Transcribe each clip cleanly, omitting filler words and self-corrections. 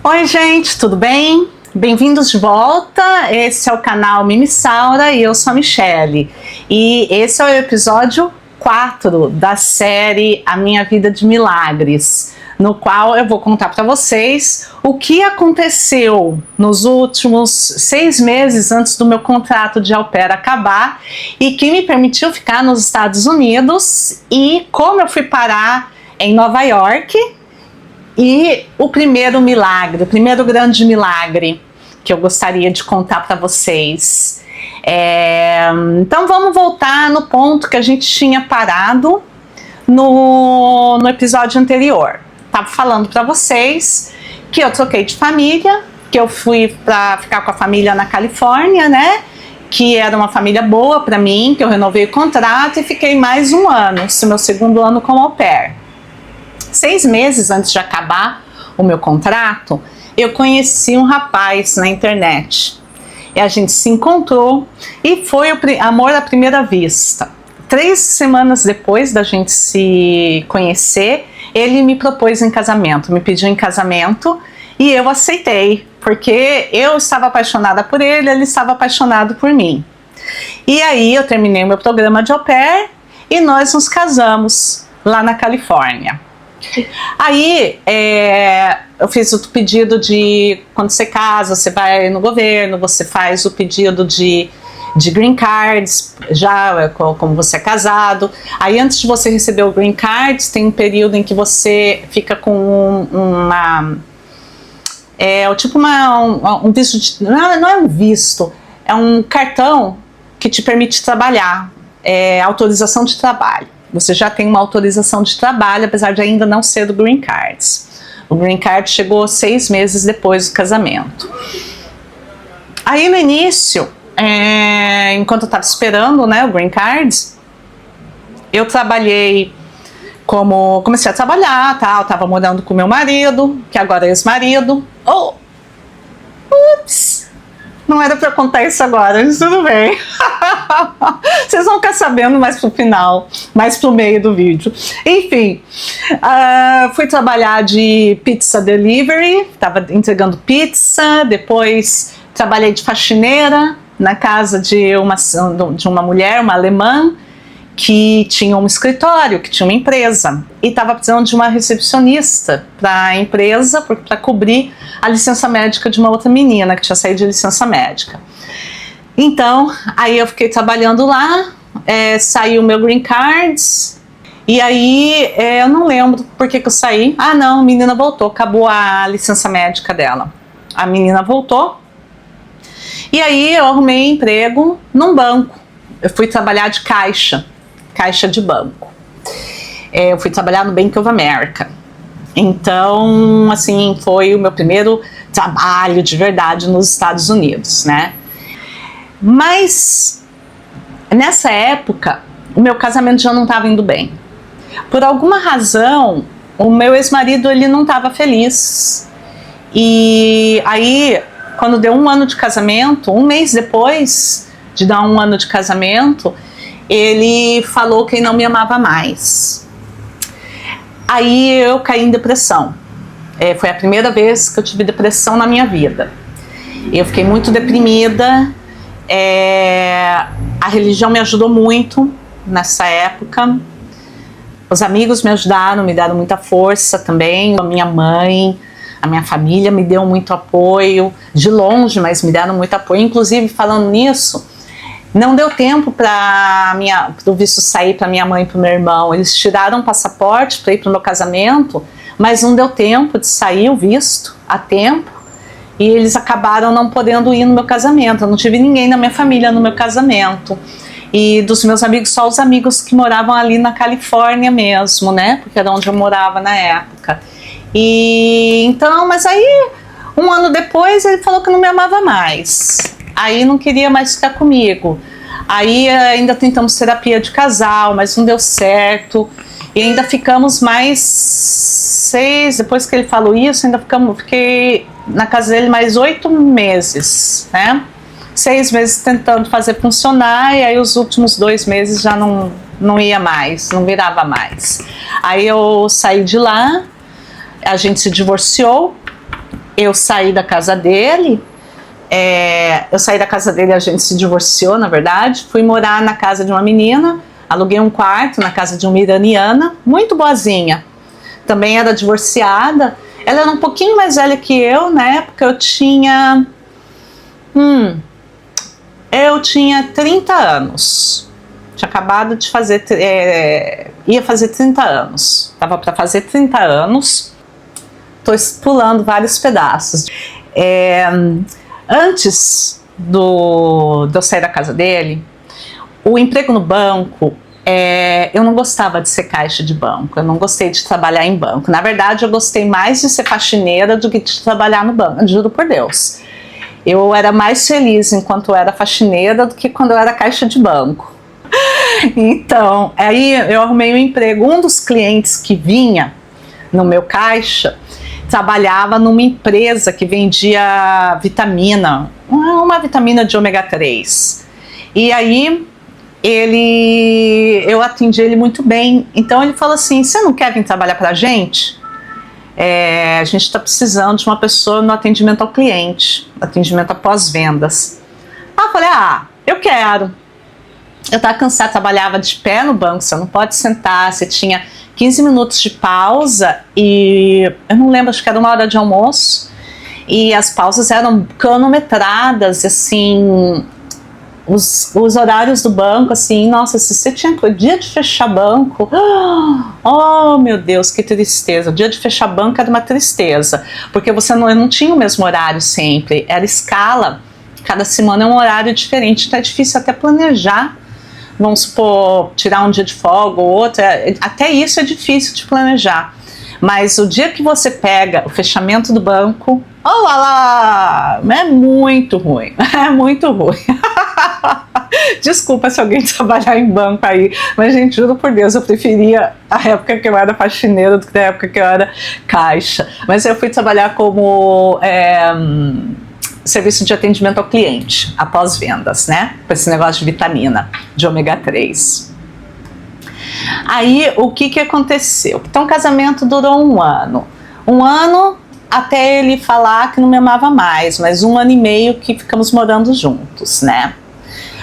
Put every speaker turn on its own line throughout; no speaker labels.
Oi gente, tudo bem? Bem-vindos de volta, esse é o canal Mimissaura e eu sou a Michele. E esse é o episódio 4 da série A Minha Vida de Milagres, no qual eu vou contar para vocês o que aconteceu nos últimos 6 meses antes do meu contrato de au pair acabar e que me permitiu ficar nos Estados Unidos e como eu fui parar em Nova York. E o primeiro milagre, o primeiro grande milagre que eu gostaria de contar para vocês. Então vamos voltar no ponto que a gente tinha parado no episódio anterior. Estava falando para vocês que eu troquei de família, que eu fui para ficar com a família na Califórnia, né? Que era uma família boa para mim, que eu renovei o contrato e fiquei mais um ano, esse meu segundo ano como au pair. 6 meses antes de acabar o meu contrato, eu conheci um rapaz na internet. E a gente se encontrou e foi o amor à primeira vista. 3 semanas depois da gente se conhecer, ele me propôs em casamento, me pediu em casamento e eu aceitei, porque eu estava apaixonada por ele, ele estava apaixonado por mim. E aí eu terminei o meu programa de au pair e nós nos casamos lá na Califórnia. Aí eu fiz o pedido de, quando você casa, você vai no governo, você faz o pedido de green cards, já como você é casado. Aí antes de você receber o green cards, tem um período em que você fica com um visto, não é um visto, é um cartão que te permite trabalhar, autorização de trabalho. Você já tem uma autorização de trabalho, apesar de ainda não ser do Green Cards. O Green Card chegou 6 meses depois do casamento. Aí no início, enquanto eu estava esperando, né, o Green Cards, eu comecei a trabalhar, tal, estava morando com meu marido, que agora é ex-marido. Ups! Não era para contar isso agora, mas tudo bem. Vocês vão ficar sabendo mais pro final, mais pro meio do vídeo. Enfim, fui trabalhar de pizza delivery, estava entregando pizza, depois trabalhei de faxineira na casa de uma mulher, uma alemã, que tinha um escritório, que tinha uma empresa e estava precisando de uma recepcionista para a empresa, para cobrir a licença médica de uma outra menina que tinha saído de licença médica. Então, aí eu fiquei trabalhando lá, saiu o meu green cards e aí eu não lembro por que eu saí. Ah não, a menina voltou, acabou a licença médica dela. A menina voltou e aí eu arrumei emprego num banco. Eu fui trabalhar de caixa de banco. Eu fui trabalhar no Bank of America. Então, assim, foi o meu primeiro trabalho de verdade nos Estados Unidos, né? Mas, nessa época, o meu casamento já não estava indo bem. Por alguma razão, o meu ex-marido, ele não estava feliz. E aí, quando deu 1 ano de casamento, 1 mês depois de dar 1 ano de casamento, ele falou que não me amava mais. Aí eu caí em depressão. Foi a primeira vez que eu tive depressão na minha vida. Eu fiquei muito deprimida. A religião me ajudou muito nessa época. Os amigos me ajudaram, me deram muita força também. A minha mãe, a minha família me deu muito apoio, de longe, mas me deram muito apoio. Inclusive, falando nisso, não deu tempo para o visto sair para minha mãe e para o meu irmão. Eles tiraram o passaporte para ir para o meu casamento, mas não deu tempo de sair o visto a tempo. E eles acabaram não podendo ir no meu casamento. Eu não tive ninguém da minha família no meu casamento. E dos meus amigos, só os amigos que moravam ali na Califórnia mesmo, né? Porque era onde eu morava na época. E então, mas aí, 1 ano depois, ele falou que não me amava mais. Aí não queria mais ficar comigo. Aí ainda tentamos terapia de casal, mas não deu certo. E ainda ficamos mais 6, depois que ele falou isso, fiquei na casa dele mais 8 meses, né? 6 meses tentando fazer funcionar, e aí os últimos 2 meses já não ia mais, não virava mais. Aí eu saí de lá, a gente se divorciou, eu saí da casa dele, a gente se divorciou, na verdade, fui morar na casa de uma menina, aluguei um quarto na casa de uma iraniana, muito boazinha, também era divorciada, ela era um pouquinho mais velha que eu, na época eu tinha 30 anos, tinha acabado de fazer, ia fazer 30 anos, estava para fazer 30 anos, estou pulando vários pedaços. Antes de eu sair da casa dele, o emprego no banco, eu não gostava de ser caixa de banco, eu não gostei de trabalhar em banco. Na verdade, eu gostei mais de ser faxineira do que de trabalhar no banco, juro por Deus. Eu era mais feliz enquanto eu era faxineira do que quando eu era caixa de banco. Então, aí eu arrumei um emprego. Um dos clientes que vinha no meu caixa trabalhava numa empresa que vendia vitamina, uma vitamina de ômega 3. E aí eu atendi ele muito bem. Então ele falou assim: você não quer vir trabalhar pra gente? A gente está precisando de uma pessoa no atendimento ao cliente, atendimento após vendas. Eu falei: eu quero. Eu estava cansada, trabalhava de pé no banco, você não pode sentar, você tinha 15 minutos de pausa e eu não lembro, acho que era 1 hora de almoço, e as pausas eram cronometradas, assim, os horários do banco, assim, nossa, se você tinha o dia de fechar banco, oh meu Deus, que tristeza. O dia de fechar banco era uma tristeza, porque eu não tinha o mesmo horário sempre, era escala, cada semana é um horário diferente, então é difícil até planejar. Vamos supor, tirar um dia de folga ou outro, até isso é difícil de planejar. Mas o dia que você pega o fechamento do banco, oh lá lá, é muito ruim, é muito ruim. Desculpa se alguém trabalhar em banco aí, mas gente, juro por Deus, eu preferia a época que eu era faxineira do que a época que eu era caixa. Mas eu fui trabalhar como serviço de atendimento ao cliente, após vendas, né? Com esse negócio de vitamina, de ômega 3. Aí, o que aconteceu? Então, o casamento durou 1 ano. 1 ano até ele falar que não me amava mais, mas 1 ano e meio que ficamos morando juntos, né?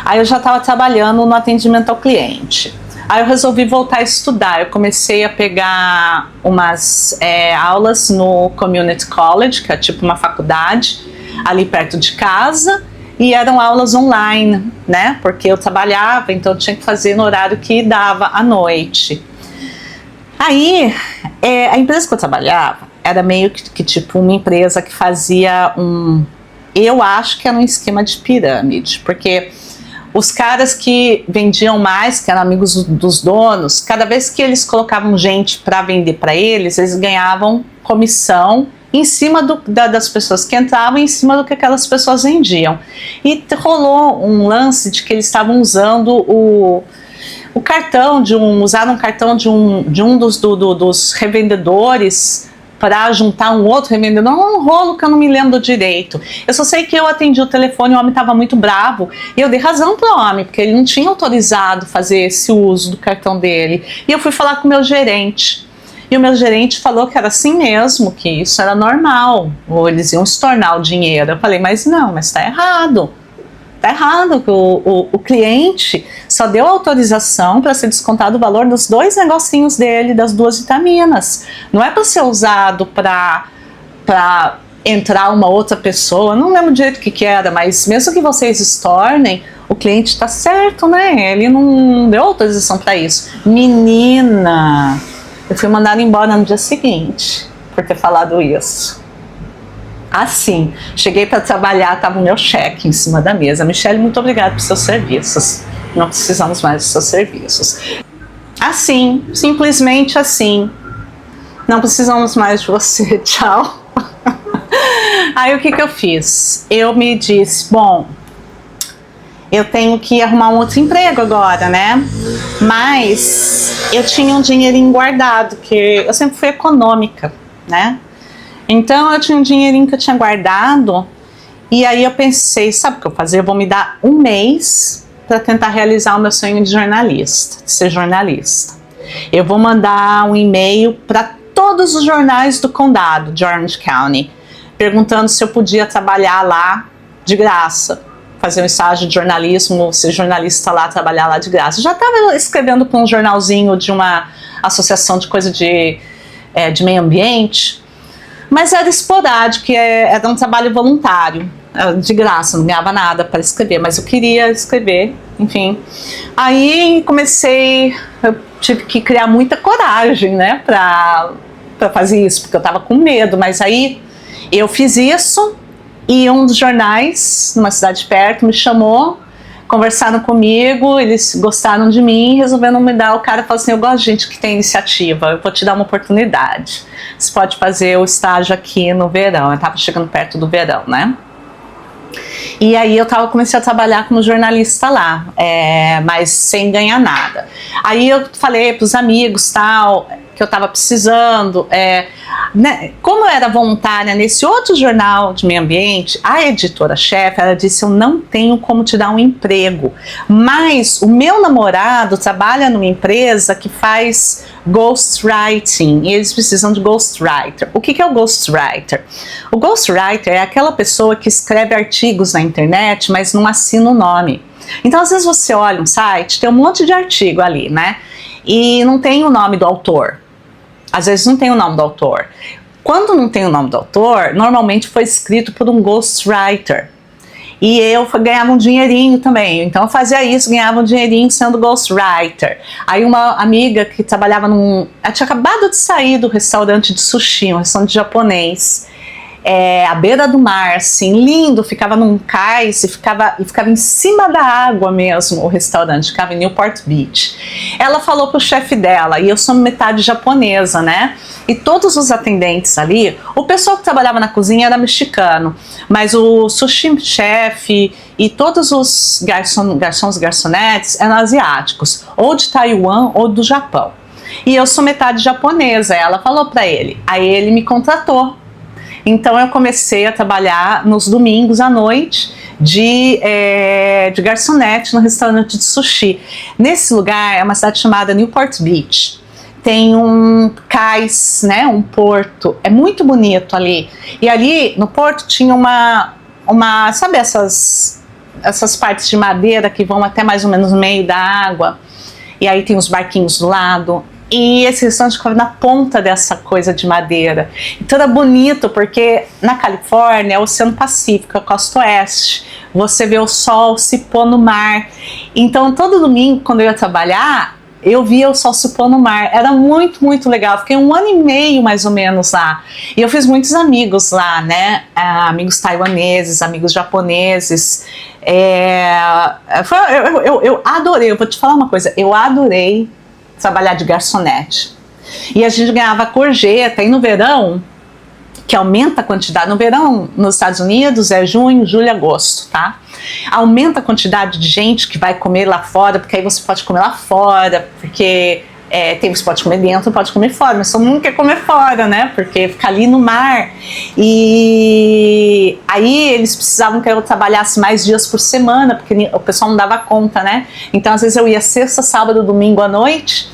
Aí eu já estava trabalhando no atendimento ao cliente. Aí eu resolvi voltar a estudar. Eu comecei a pegar umas aulas no Community College, que é tipo uma faculdade, ali perto de casa, e eram aulas online, né? Porque eu trabalhava, então eu tinha que fazer no horário que dava à noite. Aí, a empresa que eu trabalhava era meio que tipo uma empresa que fazia eu acho que era um esquema de pirâmide, porque os caras que vendiam mais, que eram amigos dos donos, cada vez que eles colocavam gente para vender para eles ganhavam comissão em cima das pessoas que entravam, em cima do que aquelas pessoas vendiam. E rolou um lance de que eles estavam usando o cartão usaram um cartão de um dos revendedores para juntar um outro revendedor, um rolo que eu não me lembro direito. Eu só sei que eu atendi o telefone, o homem estava muito bravo, e eu dei razão para o homem, porque ele não tinha autorizado fazer esse uso do cartão dele. E eu fui falar com o meu gerente. E o meu gerente falou que era assim mesmo, que isso era normal, ou eles iam estornar o dinheiro. Eu falei, mas está errado. Está errado, que o cliente só deu autorização para ser descontado o valor dos 2 negocinhos dele, das 2 vitaminas. Não é para ser usado para entrar uma outra pessoa, não lembro direito o que era, mas mesmo que vocês estornem, o cliente está certo, né? Ele não deu autorização para isso. Menina, eu fui mandada embora no dia seguinte por ter falado isso. Assim, cheguei para trabalhar, estava o meu cheque em cima da mesa. Michele, muito obrigada por seus serviços. Não precisamos mais dos seus serviços. Assim, simplesmente assim. Não precisamos mais de você, tchau. Aí o que eu fiz? Eu me disse, bom, eu tenho que arrumar um outro emprego agora, né? Mas eu tinha um dinheirinho guardado, que eu sempre fui econômica, né? Então eu tinha um dinheirinho que eu tinha guardado, e aí eu pensei, sabe o que eu vou fazer? Eu vou me dar 1 mês para tentar realizar o meu sonho de jornalista, de ser jornalista. Eu vou mandar um e-mail para todos os jornais do condado de Orange County, perguntando se eu podia trabalhar lá de graça, fazer um estágio de jornalismo, ser jornalista lá, trabalhar lá de graça. Eu já estava escrevendo para um jornalzinho de uma associação de coisa de meio ambiente, mas era esporádico, era um trabalho voluntário, de graça, não ganhava nada para escrever, mas eu queria escrever, enfim. Aí eu tive que criar muita coragem, né, para fazer isso, porque eu estava com medo, mas aí eu fiz isso e um dos jornais, numa cidade perto, me chamou, conversaram comigo, eles gostaram de mim, resolveram me dar. O cara falou assim: eu gosto de gente que tem iniciativa, eu vou te dar uma oportunidade, você pode fazer o estágio aqui no verão. Eu estava chegando perto do verão, né? E aí comecei a trabalhar como jornalista lá, mas sem ganhar nada. Aí eu falei para os amigos tal, que eu estava precisando, né, como eu era voluntária nesse outro jornal de meio ambiente, a editora-chefe, ela disse: eu não tenho como te dar um emprego, mas o meu namorado trabalha numa empresa que faz ghostwriting, e eles precisam de ghostwriter. O que é o ghostwriter? O ghostwriter é aquela pessoa que escreve artigos na internet, mas não assina o nome. Então, às vezes você olha um site, tem um monte de artigo ali, né? E não tem o nome do autor. Às vezes não tem o nome do autor. Quando não tem o nome do autor, normalmente foi escrito por um ghostwriter. E eu ganhava um dinheirinho também. Então eu fazia isso, ganhava um dinheirinho sendo ghostwriter. Aí uma amiga que trabalhava ela tinha acabado de sair do restaurante de sushi, um restaurante japonês, à beira do mar, assim, lindo, ficava num cais e ficava em cima da água mesmo, o restaurante, ficava em Newport Beach. Ela falou pro chefe dela, e eu sou metade japonesa, né? E todos os atendentes ali, o pessoal que trabalhava na cozinha era mexicano, mas o sushi chefe e todos os garçons e garçonetes eram asiáticos, ou de Taiwan ou do Japão. E eu sou metade japonesa, ela falou para ele. Aí ele me contratou. Então eu comecei a trabalhar nos domingos à noite de garçonete no restaurante de sushi. Nesse lugar é uma cidade chamada Newport Beach. Tem um cais, né, um porto, é muito bonito ali. E ali no porto tinha sabe essas partes de madeira que vão até mais ou menos no meio da água? E aí tem os barquinhos do lado. E esse restaurante ficava na ponta dessa coisa de madeira. Então era bonito, porque na Califórnia é o Oceano Pacífico, a costa oeste. Você vê o sol se pôr no mar. Então todo domingo, quando eu ia trabalhar, eu via o sol se pôr no mar. Era muito, muito legal. Fiquei 1 ano e meio, mais ou menos, lá. E eu fiz muitos amigos lá, né? Amigos taiwaneses, amigos japoneses. Eu adorei. Eu vou te falar uma coisa. Eu adorei trabalhar de garçonete. E a gente ganhava gorjeta. E no verão, que aumenta a quantidade, no verão nos Estados Unidos é junho, julho e agosto, tá? Aumenta a quantidade de gente que vai comer lá fora, porque aí você pode comer lá fora, porque você pode comer dentro, pode comer fora, mas todo mundo quer comer fora, né? Porque fica ali no mar. E aí eles precisavam que eu trabalhasse mais dias por semana, porque o pessoal não dava conta, né? Então às vezes eu ia sexta, sábado, domingo à noite,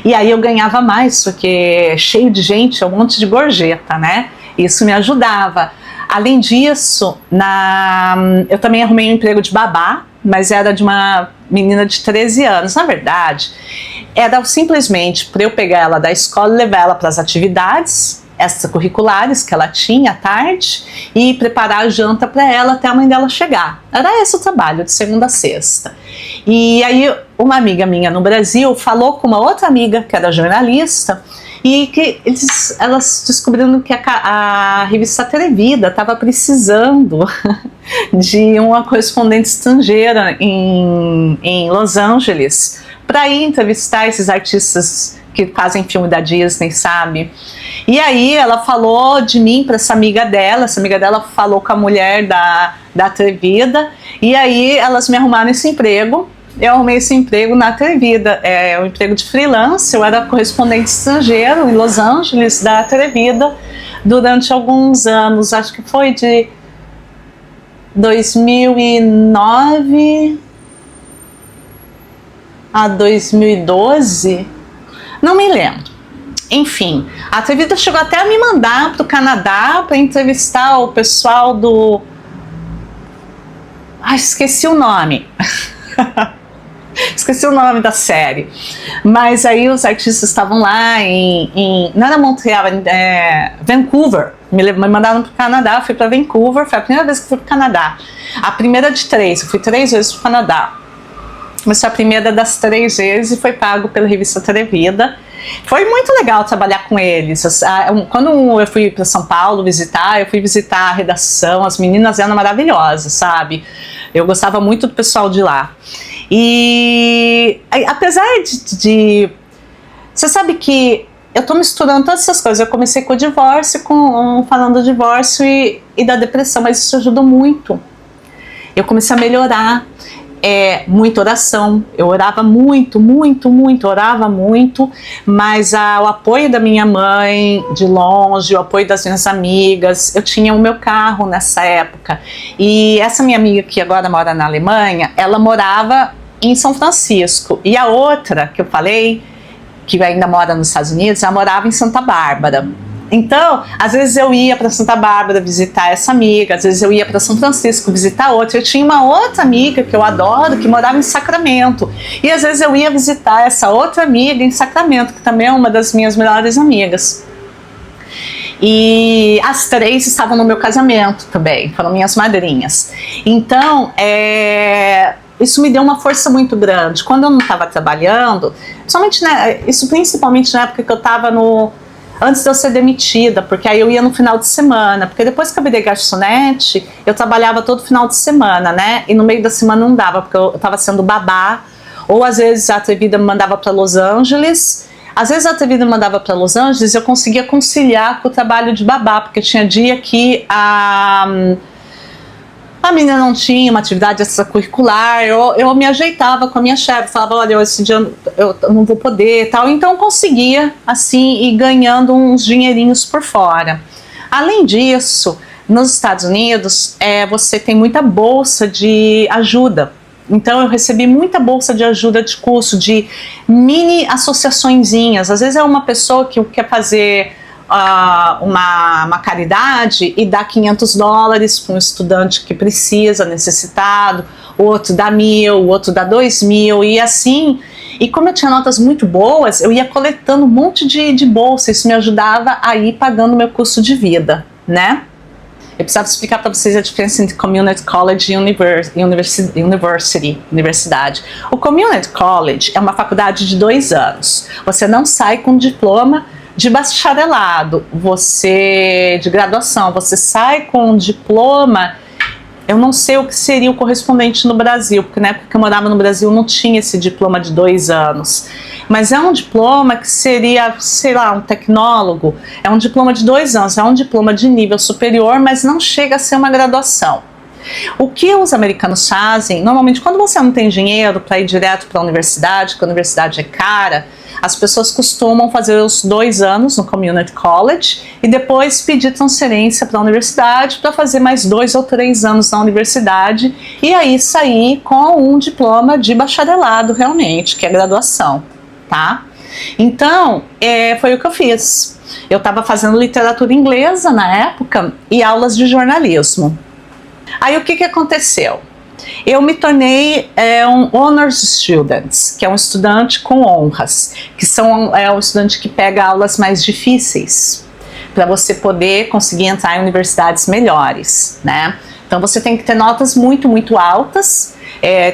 e aí eu ganhava mais, porque cheio de gente, um monte de gorjeta, né? Isso me ajudava. Além disso, eu também arrumei um emprego de babá, mas era de uma menina de 13 anos. Na verdade, era simplesmente para eu pegar ela da escola e levar ela para as atividades extracurriculares que ela tinha à tarde e preparar a janta para ela até a mãe dela chegar. Era esse o trabalho, de segunda a sexta. E aí uma amiga minha no Brasil falou com uma outra amiga que era jornalista, e que elas descobriram que a revista Atrevida estava precisando de uma correspondente estrangeira em Los Angeles para ir entrevistar esses artistas que fazem filme da Disney, sabe? E aí ela falou de mim para essa amiga dela falou com a mulher da Atrevida, e aí elas me arrumaram esse emprego. Eu arrumei esse emprego na Atrevida, um emprego de freelance. Eu era correspondente estrangeiro em Los Angeles da Atrevida durante alguns anos, acho que foi de 2009 a 2012, não me lembro. Enfim, a Atrevida chegou até a me mandar para o Canadá para entrevistar o pessoal do... esqueci o nome. Esqueci o nome da série. Mas aí os artistas estavam lá não era Montreal, Vancouver. Me mandaram para o Canadá, eu fui para Vancouver, foi a primeira vez que fui para o Canadá. A primeira de 3, eu fui 3 vezes para o Canadá. Mas foi a primeira das 3 vezes e foi pago pela revista Atrevida. Foi muito legal trabalhar com eles. Quando eu fui para São Paulo visitar, eu fui visitar a redação, as meninas eram maravilhosas, sabe? Eu gostava muito do pessoal de lá. E apesar de você sabe que eu tô misturando todas essas coisas. Eu comecei com o divórcio, falando do divórcio e da depressão, mas isso ajudou muito. Eu comecei a melhorar. Muita oração, eu orava muito, orava muito, mas o apoio da minha mãe de longe, o apoio das minhas amigas, eu tinha o meu carro nessa época, e essa minha amiga que agora mora na Alemanha, ela morava em São Francisco, e a outra que eu falei, que ainda mora nos Estados Unidos, ela morava em Santa Bárbara. Então, às vezes eu ia para Santa Bárbara visitar essa amiga, às vezes eu ia para São Francisco visitar outra. Eu tinha uma outra amiga que eu adoro, que morava em Sacramento. E às vezes eu ia visitar essa outra amiga em Sacramento, que também é uma das minhas melhores amigas. E as 3 estavam no meu casamento também, foram minhas madrinhas. Então, isso me deu uma força muito grande. Quando eu não estava trabalhando, principalmente na época que eu estava antes de eu ser demitida, porque aí eu ia no final de semana, porque depois que eu virei garçonete, eu trabalhava todo final de semana, né? E no meio da semana não dava, porque eu estava sendo babá, ou às vezes a Atrevida me mandava para Los Angeles, eu conseguia conciliar com o trabalho de babá, porque tinha dia que a menina não tinha uma atividade extracurricular, eu me ajeitava com a minha chefe, falava, olha, esse dia eu não vou poder, tal, então eu conseguia, assim, ir ganhando uns dinheirinhos por fora. Além disso, nos Estados Unidos, você tem muita bolsa de ajuda, então eu recebi muita bolsa de ajuda de curso, de mini associaçõezinhas, às vezes é uma pessoa que quer fazer uma caridade e dá $500 para um estudante que precisa, necessitado, o outro dá 1.000, o outro dá 2.000 e assim. E como eu tinha notas muito boas, eu ia coletando um monte de bolsa, isso me ajudava a ir pagando meu custo de vida, né? Eu precisava explicar para vocês a diferença entre Community College e universidade. O Community College é uma faculdade de 2 anos. Você não sai com diploma de bacharelado, de graduação, você sai com um diploma, eu não sei o que seria o correspondente no Brasil, porque na época que eu morava no Brasil não tinha esse diploma de 2 anos, mas é um diploma que seria, sei lá, um tecnólogo, é um diploma de 2 anos, é um diploma de nível superior, mas não chega a ser uma graduação. O que os americanos fazem, normalmente quando você não tem dinheiro para ir direto para a universidade, porque a universidade é cara, as pessoas costumam fazer os 2 anos no Community College e depois pedir transferência para a universidade para fazer mais 2 ou 3 anos na universidade e aí sair com um diploma de bacharelado realmente, que é graduação, tá? Então, foi o que eu fiz. Eu estava fazendo literatura inglesa na época e aulas de jornalismo. Aí o que aconteceu? Eu me tornei um Honors Student, que é um estudante com honras, que é um estudante que pega aulas mais difíceis, para você poder conseguir entrar em universidades melhores, né? Então você tem que ter notas muito, muito altas,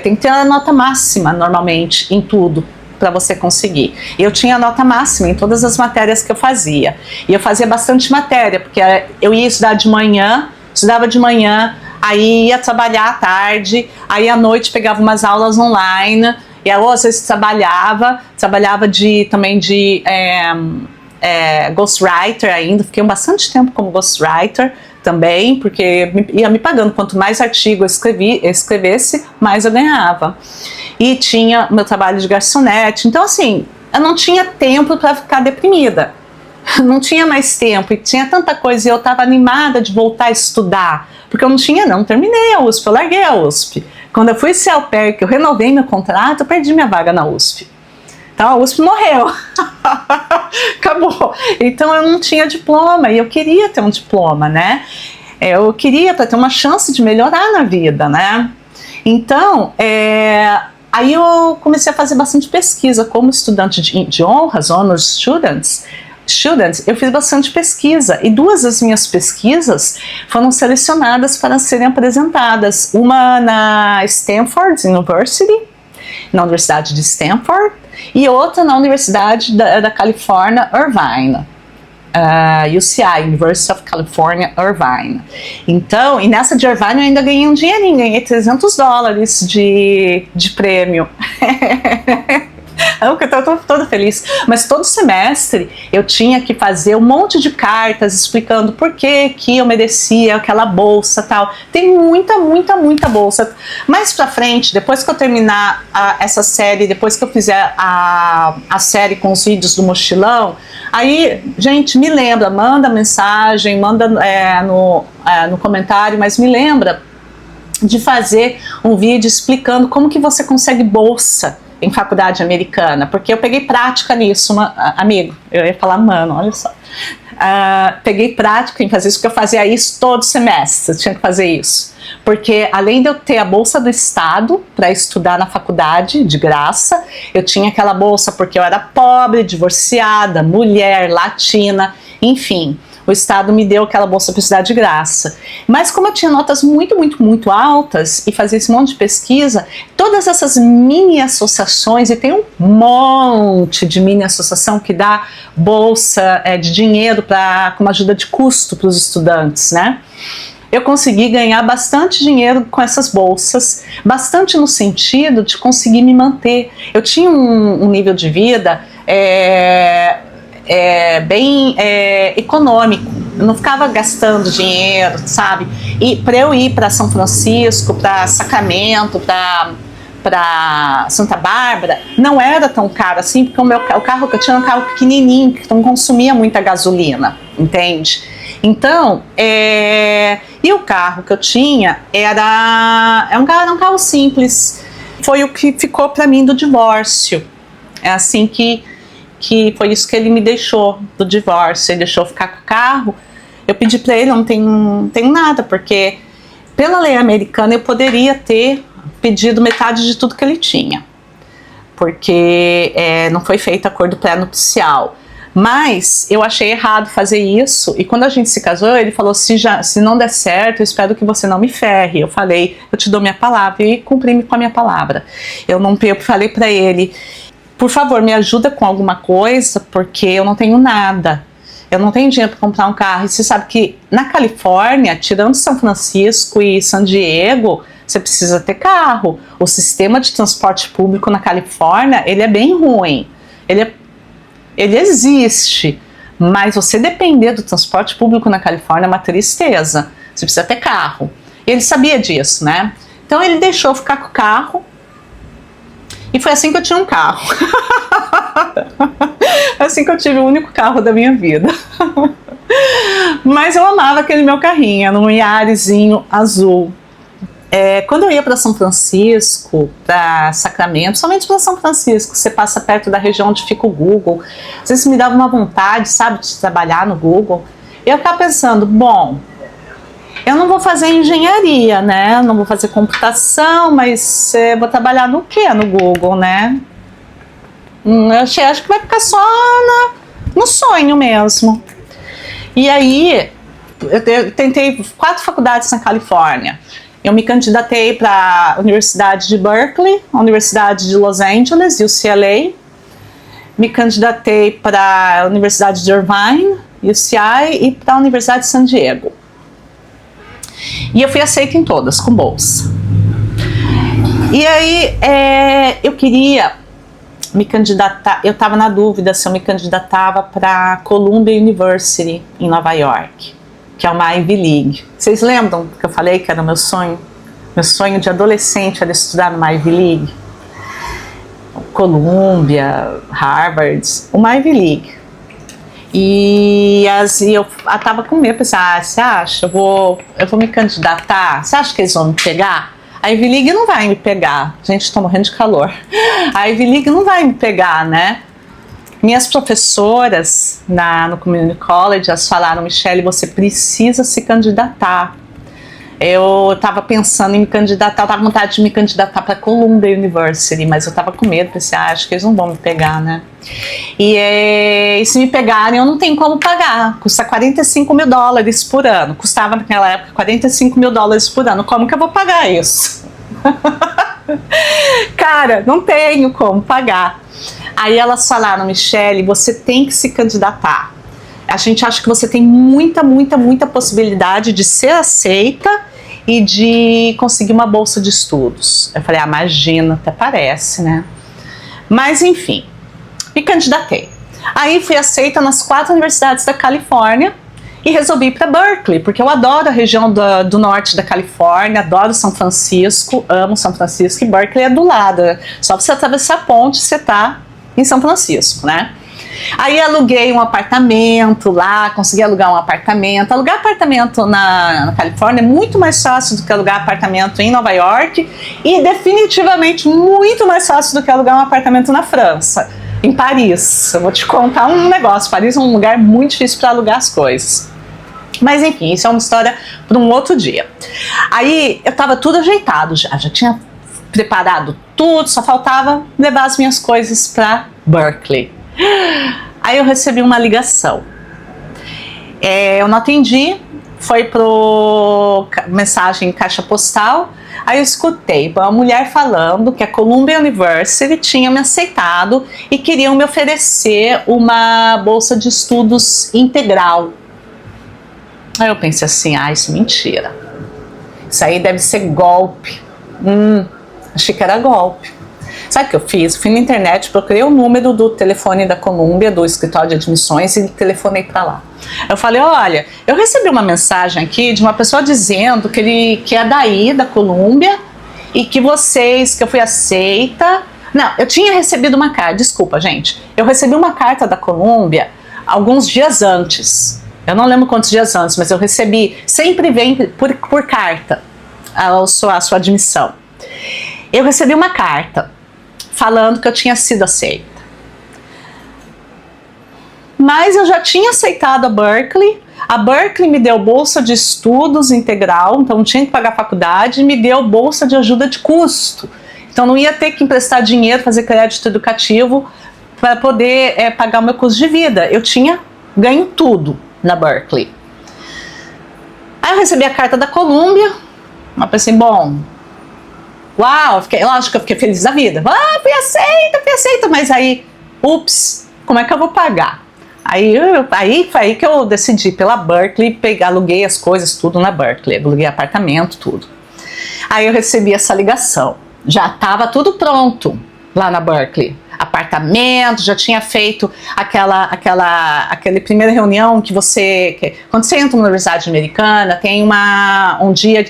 tem que ter a nota máxima normalmente em tudo, para você conseguir. Eu tinha nota máxima em todas as matérias que eu fazia, e eu fazia bastante matéria, porque eu ia estudava de manhã, aí ia trabalhar à tarde, aí à noite pegava umas aulas online, e aí às vezes trabalhava também de ghostwriter ainda, fiquei bastante tempo como ghostwriter também, porque ia me pagando, quanto mais artigo eu escrevesse, mais eu ganhava. E tinha meu trabalho de garçonete, então assim, eu não tinha tempo para ficar deprimida. Não tinha mais tempo e tinha tanta coisa e eu estava animada de voltar a estudar, porque eu não terminei a USP, eu larguei a USP. Quando eu fui ser au pair, que eu renovei meu contrato, eu perdi minha vaga na USP. Então a USP morreu. Acabou. Então eu não tinha diploma e eu queria ter um diploma, né? Eu queria para ter uma chance de melhorar na vida, né? Então, aí eu comecei a fazer bastante pesquisa como estudante de honras, honors students, eu fiz bastante pesquisa e 2 das minhas pesquisas foram selecionadas para serem apresentadas, uma na Stanford University, na Universidade de Stanford, e outra na Universidade da Califórnia, Irvine. UCI, University of California, Irvine. Então, e nessa de Irvine eu ainda ganhei um dinheirinho, ganhei $300 de prêmio. Eu estou toda feliz, mas todo semestre eu tinha que fazer um monte de cartas explicando por que eu merecia aquela bolsa tal. Tem muita bolsa. Mais pra frente, depois que eu terminar essa série, depois que eu fizer a série com os vídeos do mochilão, aí, gente, me lembra, manda mensagem, manda no comentário, mas me lembra de fazer um vídeo explicando como que você consegue bolsa em faculdade americana, porque eu peguei prática nisso, amigo, eu ia falar mano, olha só, peguei prática em fazer isso, porque eu fazia isso todo semestre, eu tinha que fazer isso, porque além de eu ter a bolsa do estado para estudar na faculdade, de graça, eu tinha aquela bolsa porque eu era pobre, divorciada, mulher, latina, enfim, o estado me deu aquela bolsa para estudar de graça. Mas como eu tinha notas muito altas e fazia esse monte de pesquisa, todas essas mini associações, e tem um monte de mini associação que dá bolsa de dinheiro com uma ajuda de custo para os estudantes, né? Eu consegui ganhar bastante dinheiro com essas bolsas, bastante no sentido de conseguir me manter. Eu tinha um nível de vida bem econômico, eu não ficava gastando dinheiro, sabe? E para eu ir para São Francisco, para Sacramento, para Santa Bárbara, não era tão caro assim, porque o carro que eu tinha era um carro pequenininho, que não consumia muita gasolina, entende? Então, e o carro que eu tinha era um carro simples, foi o que ficou para mim do divórcio, é assim que foi isso que ele me deixou do divórcio, ele deixou eu ficar com o carro. Eu pedi para ele, não tenho nada, porque pela lei americana eu poderia ter pedido metade de tudo que ele tinha, porque não foi feito acordo pré-nupcial. Mas eu achei errado fazer isso, e quando a gente se casou, ele falou, se não der certo, eu espero que você não me ferre. Eu falei, eu te dou minha palavra, e cumpri com a minha palavra. Eu falei para ele, por favor, me ajuda com alguma coisa, porque eu não tenho nada. Eu não tenho dinheiro para comprar um carro. E você sabe que na Califórnia, tirando São Francisco e San Diego, você precisa ter carro. O sistema de transporte público na Califórnia, ele é bem ruim. Ele existe, mas você depender do transporte público na Califórnia é uma tristeza. Você precisa ter carro. E ele sabia disso, né? Então ele deixou eu ficar com o carro. E foi assim que eu tinha um carro. Assim que eu tive o único carro da minha vida. Mas eu amava aquele meu carrinho, era um Yariszinho azul. Quando eu ia para São Francisco, para Sacramento, somente para São Francisco, você passa perto da região onde fica o Google, às vezes me dava uma vontade, sabe, de trabalhar no Google. Eu ficava pensando, bom, eu não vou fazer engenharia, né? Não vou fazer computação, mas vou trabalhar no quê? No Google, né? Acho que vai ficar só no sonho mesmo. E aí, eu tentei 4 faculdades na Califórnia. Eu me candidatei para a Universidade de Berkeley, a Universidade de Los Angeles, UCLA. Me candidatei para a Universidade de Irvine, UCI, e para a Universidade de San Diego. E eu fui aceita em todas, com bolsa. E aí, eu queria me candidatar, eu estava na dúvida se eu me candidatava para Columbia University, em Nova York, que é uma Ivy League. Vocês lembram que eu falei que era o meu sonho? Meu sonho de adolescente era estudar numa Ivy League. Columbia, Harvard, uma Ivy League. E eu estava com medo, pensei, você acha? Eu vou me candidatar? Você acha que eles vão me pegar? a Ivy League não vai me pegar. Gente, tô morrendo de calor. A Ivy League não vai me pegar, né? Minhas professoras no Community College, elas falaram, Michelle, você precisa se candidatar. Eu estava pensando em me candidatar, eu tava com vontade de me candidatar para Columbia University, mas eu estava com medo, pensei, acho que eles não vão me pegar, né? E se me pegarem, eu não tenho como pagar, custa $45 mil por ano, custava naquela época $45 mil por ano, como que eu vou pagar isso? Cara, não tenho como pagar. Aí elas falaram, Michelle, você tem que se candidatar. A gente acha que você tem muita possibilidade de ser aceita e de conseguir uma bolsa de estudos. Eu falei, imagina, até parece, né? Mas enfim, me candidatei. Aí fui aceita nas 4 universidades da Califórnia e resolvi ir para Berkeley, porque eu adoro a região do norte da Califórnia, adoro São Francisco, amo São Francisco, e Berkeley é do lado. Só você atravessar a ponte, você tá em São Francisco, né? Aí aluguei um apartamento lá, consegui alugar um apartamento. Alugar apartamento na Califórnia é muito mais fácil do que alugar apartamento em Nova York e definitivamente muito mais fácil do que alugar um apartamento na França, em Paris. Eu vou te contar um negócio, Paris é um lugar muito difícil para alugar as coisas. Mas enfim, isso é uma história para um outro dia. Aí eu estava tudo ajeitado já tinha preparado tudo, só faltava levar as minhas coisas para Berkeley. Aí eu recebi uma ligação. Eu não atendi, foi pro mensagem caixa postal. Aí eu escutei uma mulher falando que a Columbia University tinha me aceitado e queriam me oferecer uma bolsa de estudos integral. Aí eu pensei assim, isso é mentira. Isso aí deve ser golpe. Achei que era golpe. Sabe o que eu fiz? Fui na internet, procurei o número do telefone da Columbia, do escritório de admissões, e telefonei para lá. Eu falei, olha, eu recebi uma mensagem aqui de uma pessoa dizendo que é daí, da Columbia, e que eu fui aceita. Não, eu tinha recebido uma carta, desculpa, gente. Eu recebi uma carta da Columbia alguns dias antes. Eu não lembro quantos dias antes, mas eu recebi, sempre vem por carta a sua admissão. Eu recebi uma carta falando que eu tinha sido aceita. Mas eu já tinha aceitado a Berkeley. A Berkeley me deu bolsa de estudos integral, então não tinha que pagar faculdade, e me deu bolsa de ajuda de custo. Então não ia ter que emprestar dinheiro, fazer crédito educativo para poder pagar o meu custo de vida. Eu tinha ganho tudo na Berkeley. Aí eu recebi a carta da Columbia, eu pensei, bom, uau, lógico que eu fiquei feliz da vida. Fui aceita, mas aí, ups, como é que eu vou pagar? Aí foi aí que eu decidi pela Berkeley, aluguei as coisas, tudo na Berkeley, aluguei apartamento, tudo. Aí eu recebi essa ligação, já estava tudo pronto lá na Berkeley. Apartamento, já tinha feito aquela primeira reunião quando você entra na Universidade Americana, tem um dia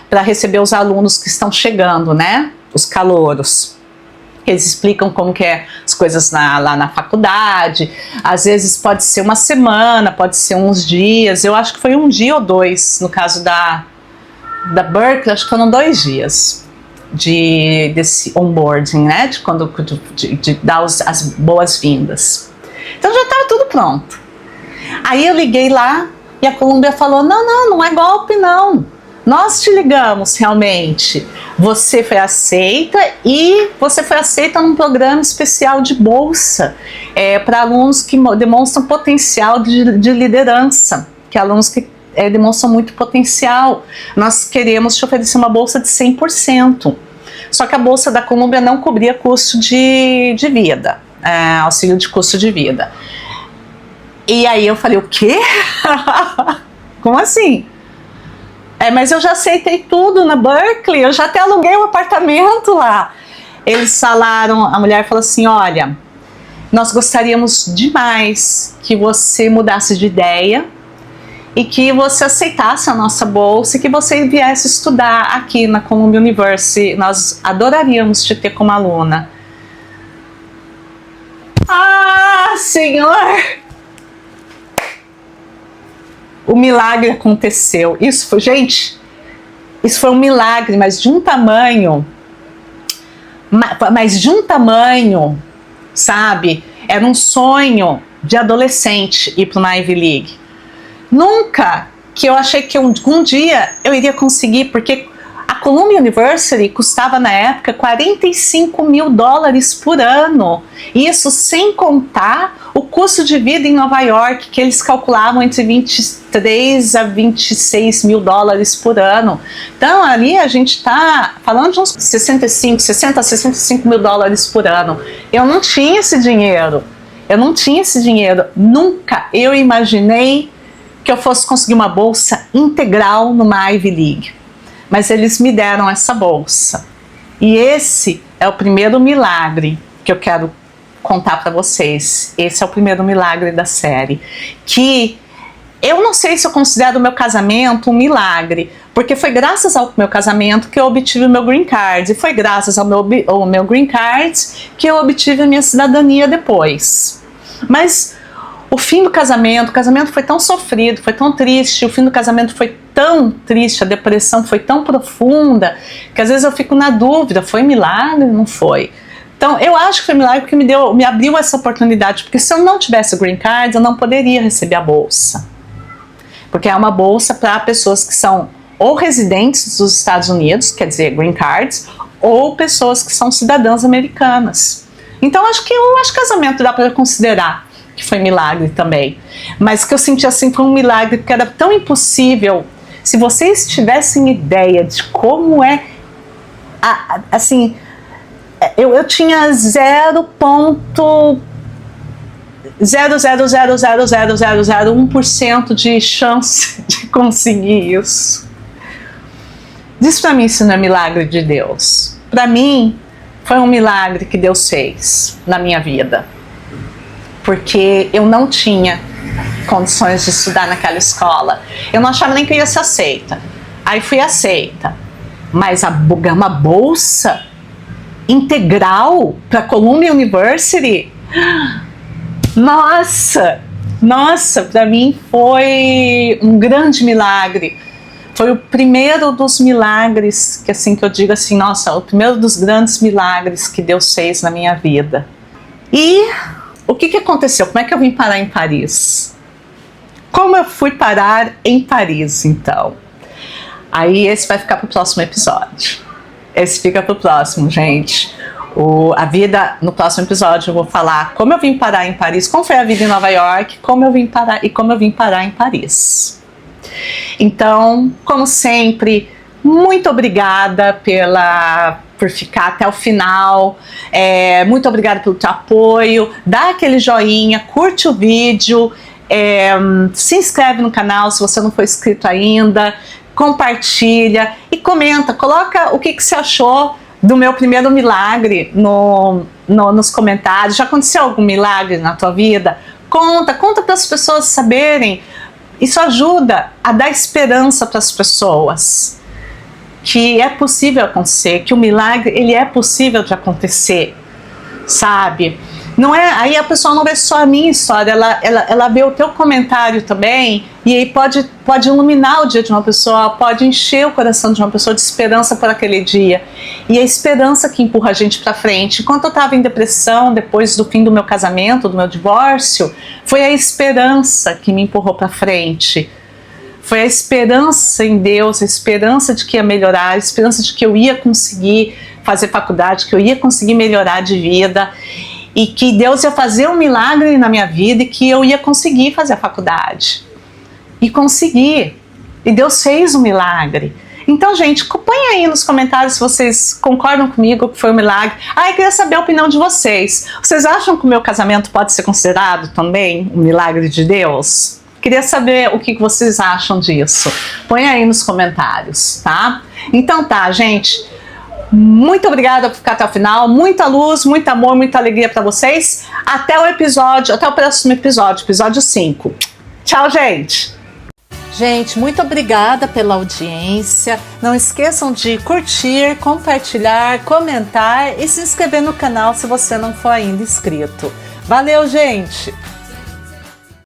para receber os alunos que estão chegando, né? Os calouros. Eles explicam como que é as coisas lá na faculdade. Às vezes pode ser uma semana, pode ser uns dias. Eu acho que foi 1 dia ou 2, no caso da Berkeley, acho que foram 2 dias. Desse onboarding, né? De dar as boas-vindas. Então já estava tudo pronto. Aí eu liguei lá e a Columbia falou: não é golpe, não. Nós te ligamos realmente. Você foi aceita e você foi aceita num programa especial de bolsa para alunos que demonstram potencial de liderança, que alunos que demonstram muito potencial. Nós queremos te oferecer uma bolsa de 100%. Só que a bolsa da Columbia não cobria custo de vida, auxílio de custo de vida. E aí eu falei, o quê? Como assim? Mas eu já aceitei tudo na Berkeley, eu já até aluguei um apartamento lá. Eles falaram, a mulher falou assim, olha, nós gostaríamos demais que você mudasse de ideia e que você aceitasse a nossa bolsa e que você viesse estudar aqui na Columbia University. Nós adoraríamos te ter como aluna. Senhor! O milagre aconteceu. Isso foi, gente, Isso foi um milagre, mas de um tamanho, sabe? Era um sonho de adolescente ir para uma Ivy League. Nunca que eu achei que um dia eu iria conseguir, porque a Columbia University custava na época $45 mil por ano. Isso sem contar o custo de vida em Nova York, que eles calculavam entre 23 a 26 mil dólares por ano. Então ali a gente está falando de uns 60 a 65 mil dólares por ano. Eu não tinha esse dinheiro. Nunca eu imaginei que eu fosse conseguir uma bolsa integral numa Ivy League. Mas eles me deram essa bolsa. E esse é o primeiro milagre que eu quero contar para vocês. Esse é o primeiro milagre da série. Que eu não sei se eu considero o meu casamento um milagre, porque foi graças ao meu casamento que eu obtive o meu green card. E foi graças ao meu green card que eu obtive a minha cidadania depois. Mas o fim do casamento, o casamento foi tão sofrido, foi tão triste, o fim do casamento foi tão triste, a depressão foi tão profunda, que às vezes eu fico na dúvida, foi milagre ou não foi? Então eu acho que foi milagre porque me abriu essa oportunidade, porque se eu não tivesse o green card, eu não poderia receber a bolsa. Porque é uma bolsa para pessoas que são ou residentes dos Estados Unidos, quer dizer, green cards, ou pessoas que são cidadãs americanas. Então eu acho que casamento dá para considerar que foi milagre também, mas que eu senti assim foi um milagre porque era tão impossível. Se vocês tivessem ideia de como é, assim, eu tinha 0,0000001% de chance de conseguir isso. Isso para mim isso não é milagre de Deus. Para mim foi um milagre que Deus fez na minha vida. Porque eu não tinha condições de estudar naquela escola. Eu não achava nem que eu ia ser aceita. Aí fui aceita. Mas uma bolsa integral para Columbia University? Nossa, para mim foi um grande milagre. Foi o primeiro dos milagres, que assim que eu digo assim, nossa, o primeiro dos grandes milagres que Deus fez na minha vida. E o que aconteceu? Como é que eu vim parar em Paris? Como eu fui parar em Paris, então? Aí esse vai ficar para o próximo episódio. Esse fica para o próximo, gente. A vida, no próximo episódio eu vou falar como eu vim parar em Paris, como foi a vida em Nova York, como eu vim parar em Paris. Então, como sempre, muito obrigada por ficar até o final, muito obrigada pelo teu apoio, dá aquele joinha, curte o vídeo, se inscreve no canal se você não for inscrito ainda, compartilha e comenta, coloca o que você achou do meu primeiro milagre nos comentários. Já aconteceu algum milagre na tua vida? Conta para as pessoas saberem. Isso ajuda a dar esperança para as pessoas que é possível acontecer, que o milagre ele é possível de acontecer, sabe? Não é, aí a pessoa não vê só a minha história, ela vê o teu comentário também, e aí pode iluminar o dia de uma pessoa, pode encher o coração de uma pessoa de esperança por aquele dia. E a esperança que empurra a gente para frente. Enquanto eu estava em depressão, depois do fim do meu casamento, do meu divórcio, foi a esperança que me empurrou para frente. Foi a esperança em Deus, a esperança de que ia melhorar, a esperança de que eu ia conseguir fazer faculdade, que eu ia conseguir melhorar de vida, e que Deus ia fazer um milagre na minha vida e que eu ia conseguir fazer a faculdade. E consegui. E Deus fez um milagre. Então, gente, põe aí nos comentários se vocês concordam comigo que foi um milagre. Eu queria saber a opinião de vocês. Vocês acham que o meu casamento pode ser considerado também um milagre de Deus? Queria saber o que vocês acham disso. Põe aí nos comentários, tá? Então tá, gente. Muito obrigada por ficar até o final. Muita luz, muito amor, muita alegria para vocês. Até o próximo episódio, episódio 5. Tchau, gente! Gente, muito obrigada pela audiência. Não esqueçam de curtir, compartilhar, comentar e se inscrever no canal se você não for ainda inscrito. Valeu, gente!